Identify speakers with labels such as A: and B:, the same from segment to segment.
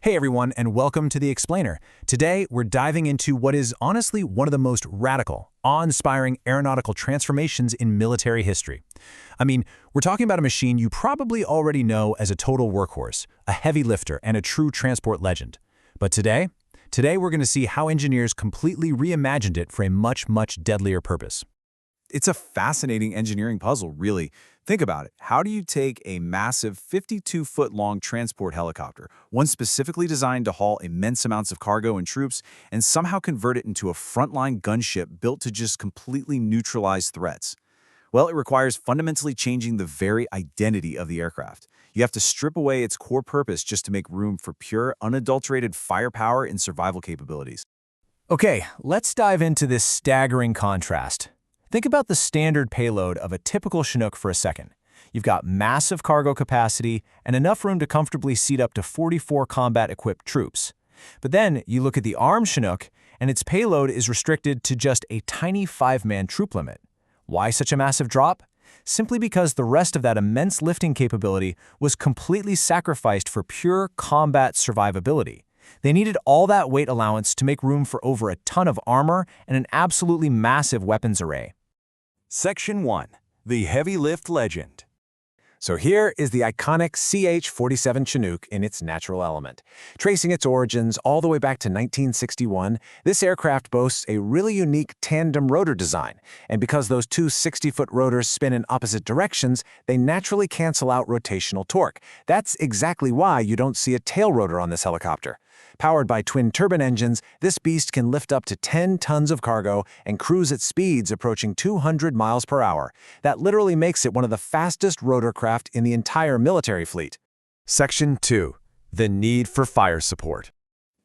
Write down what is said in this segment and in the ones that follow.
A: Hey everyone, and welcome to The Explainer. Today, we're diving into what is honestly one of the most radical, awe-inspiring aeronautical transformations in military history. I mean, we're talking about a machine you probably already know as a total workhorse, a heavy lifter, and a true transport legend. But today we're going to see how engineers completely reimagined it for a much, much deadlier purpose.
B: It's a fascinating engineering puzzle, really. Think about it. How do you take a massive 52-foot-long transport helicopter, one specifically designed to haul immense amounts of cargo and troops, and somehow convert it into a frontline gunship built to just completely neutralize threats? Well, it requires fundamentally changing the very identity of the aircraft. You have to strip away its core purpose just to make room for pure, unadulterated firepower and survival capabilities.
A: Okay, let's dive into this staggering contrast. Think about the standard payload of a typical Chinook for a second. You've got massive cargo capacity and enough room to comfortably seat up to 44 combat-equipped troops. But then you look at the armed Chinook, and its payload is restricted to just a tiny 5-man troop limit. Why such a massive drop? Simply because the rest of that immense lifting capability was completely sacrificed for pure combat survivability. They needed all that weight allowance to make room for over a ton of armor and an absolutely massive weapons array.
C: Section 1. The Heavy Lift Legend.
A: So here is the iconic CH-47 Chinook in its natural element. Tracing its origins all the way back to 1961, this aircraft boasts a really unique tandem rotor design, and because those two 60-foot rotors spin in opposite directions, they naturally cancel out rotational torque. That's exactly why you don't see a tail rotor on this helicopter. Powered by twin-turbine engines, this beast can lift up to 10 tons of cargo and cruise at speeds approaching 200 miles per hour. That literally makes it one of the fastest rotorcraft in the entire military fleet.
C: Section 2. The Need for Fire Support.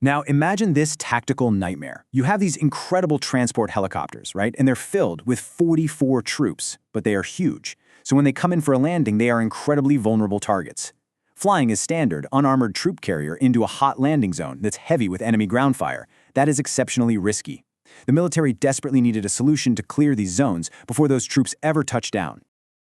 D: Now imagine this tactical nightmare. You have these incredible transport helicopters, right? And they're filled with 44 troops, but they are huge. So when they come in for a landing, they are incredibly vulnerable targets. Flying is standard, unarmored troop carrier into a hot landing zone that's heavy with enemy ground fire. That is exceptionally risky. The military desperately needed a solution to clear these zones before those troops ever touched down.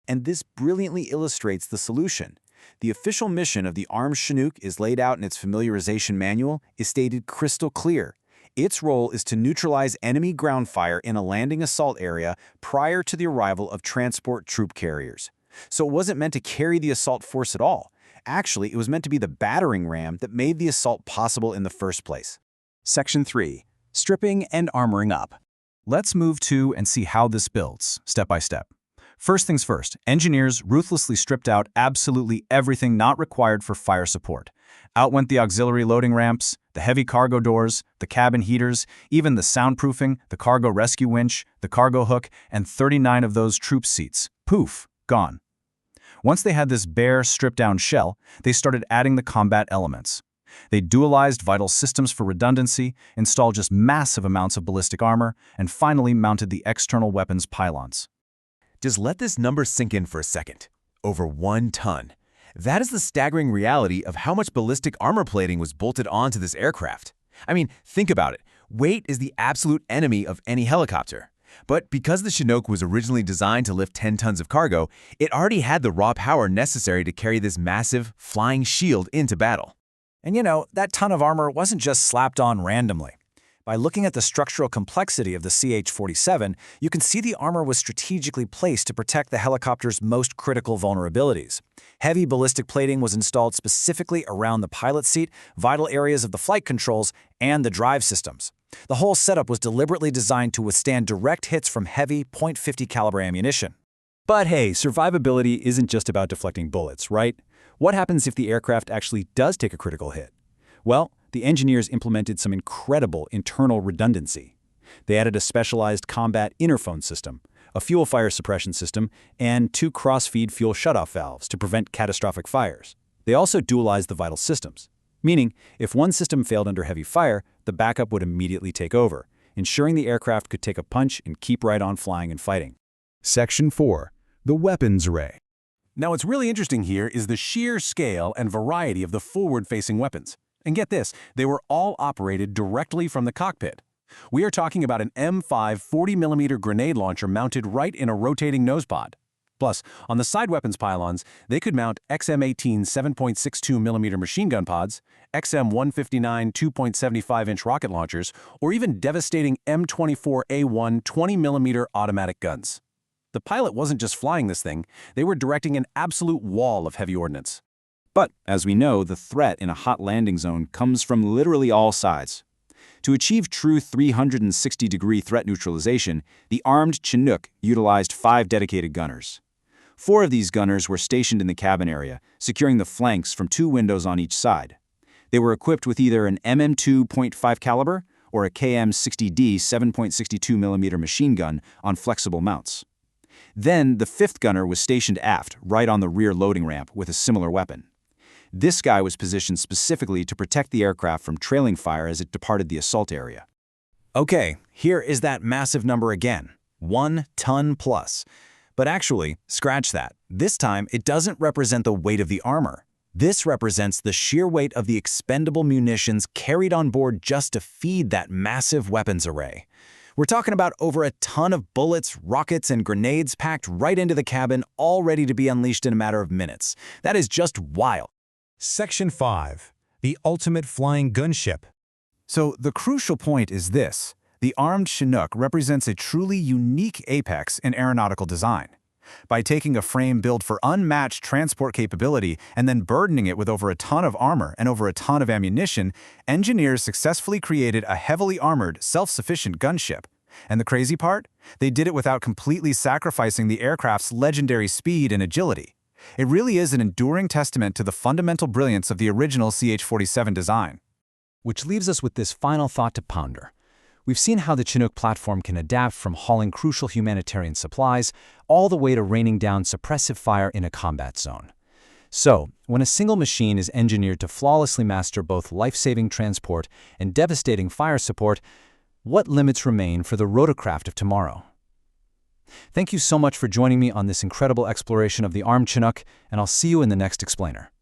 B: And this brilliantly illustrates the solution. The official mission of the armed Chinook is laid out in its familiarization manual, is stated crystal clear. Its role is to neutralize enemy ground fire in a landing assault area prior to the arrival of transport troop carriers. So it wasn't meant to carry the assault force at all. Actually, it was meant to be the battering ram that made the assault possible in the first place.
E: Section 3. Stripping and armoring up. Let's move to and see how this builds, step by step. First things first, engineers ruthlessly stripped out absolutely everything not required for fire support. Out went the auxiliary loading ramps, the heavy cargo doors, the cabin heaters, even the soundproofing, the cargo rescue winch, the cargo hook, and 39 of those troop seats. Poof, gone. Once they had this bare, stripped-down shell, they started adding the combat elements. They dualized vital systems for redundancy, installed just massive amounts of ballistic armor, and finally mounted the external weapons pylons.
C: Just let this number sink in for a second. Over 1 ton. That is the staggering reality of how much ballistic armor plating was bolted onto this aircraft. I mean, think about it. Weight is the absolute enemy of any helicopter. But because the Chinook was originally designed to lift 10 tons of cargo, it already had the raw power necessary to carry this massive, flying shield into battle.
A: And you know, that ton of armor wasn't just slapped on randomly. By looking at the structural complexity of the CH-47, you can see the armor was strategically placed to protect the helicopter's most critical vulnerabilities. Heavy ballistic plating was installed specifically around the pilot seat, vital areas of the flight controls, and the drive systems. The whole setup was deliberately designed to withstand direct hits from heavy .50 caliber ammunition.
D: But hey, survivability isn't just about deflecting bullets, right? What happens if the aircraft actually does take a critical hit? Well, the engineers implemented some incredible internal redundancy. They added a specialized combat interphone system, a fuel fire suppression system, and 2 cross-feed fuel shutoff valves to prevent catastrophic fires. They also dualized the vital systems, meaning if one system failed under heavy fire, the backup would immediately take over, ensuring the aircraft could take a punch and keep right on flying and fighting.
E: Section 4. The weapons array.
F: Now what's really interesting here is the sheer scale and variety of the forward-facing weapons. And get this, they were all operated directly from the cockpit. We are talking about an M5 40mm grenade launcher mounted right in a rotating nosepod. Plus, on the side weapons pylons, they could mount XM-18 7.62mm machine gun pods, XM-159 2.75-inch rocket launchers, or even devastating M24A1 20mm automatic guns. The pilot wasn't just flying this thing, they were directing an absolute wall of heavy ordnance.
B: But, as we know, the threat in a hot landing zone comes from literally all sides. To achieve true 360-degree threat neutralization, the armed Chinook utilized 5 dedicated gunners. 4 of these gunners were stationed in the cabin area, securing the flanks from 2 windows on each side. They were equipped with either an MM2.5 caliber or a KM60D 7.62mm machine gun on flexible mounts. Then, the 5th gunner was stationed aft, right on the rear loading ramp, with a similar weapon. This guy was positioned specifically to protect the aircraft from trailing fire as it departed the assault area.
E: Okay, here is that massive number again, 1 ton plus. But actually, scratch that. This time, it doesn't represent the weight of the armor. This represents the sheer weight of the expendable munitions carried on board just to feed that massive weapons array. We're talking about over a ton of bullets, rockets, and grenades packed right into the cabin, all ready to be unleashed in a matter of minutes. That is just wild.
A: Section 5. The ultimate flying gunship.
E: So the crucial point is this. The armed Chinook represents a truly unique apex in aeronautical design. By taking a frame built for unmatched transport capability and then burdening it with over a ton of armor and over a ton of ammunition, engineers successfully created a heavily armored, self-sufficient gunship. And the crazy part? They did it without completely sacrificing the aircraft's legendary speed and agility. It really is an enduring testament to the fundamental brilliance of the original CH-47 design.
D: Which leaves us with this final thought to ponder. We've seen how the Chinook platform can adapt from hauling crucial humanitarian supplies all the way to raining down suppressive fire in a combat zone. So, when a single machine is engineered to flawlessly master both life-saving transport and devastating fire support, what limits remain for the rotorcraft of tomorrow? Thank you so much for joining me on this incredible exploration of the armed Chinook, and I'll see you in the next explainer.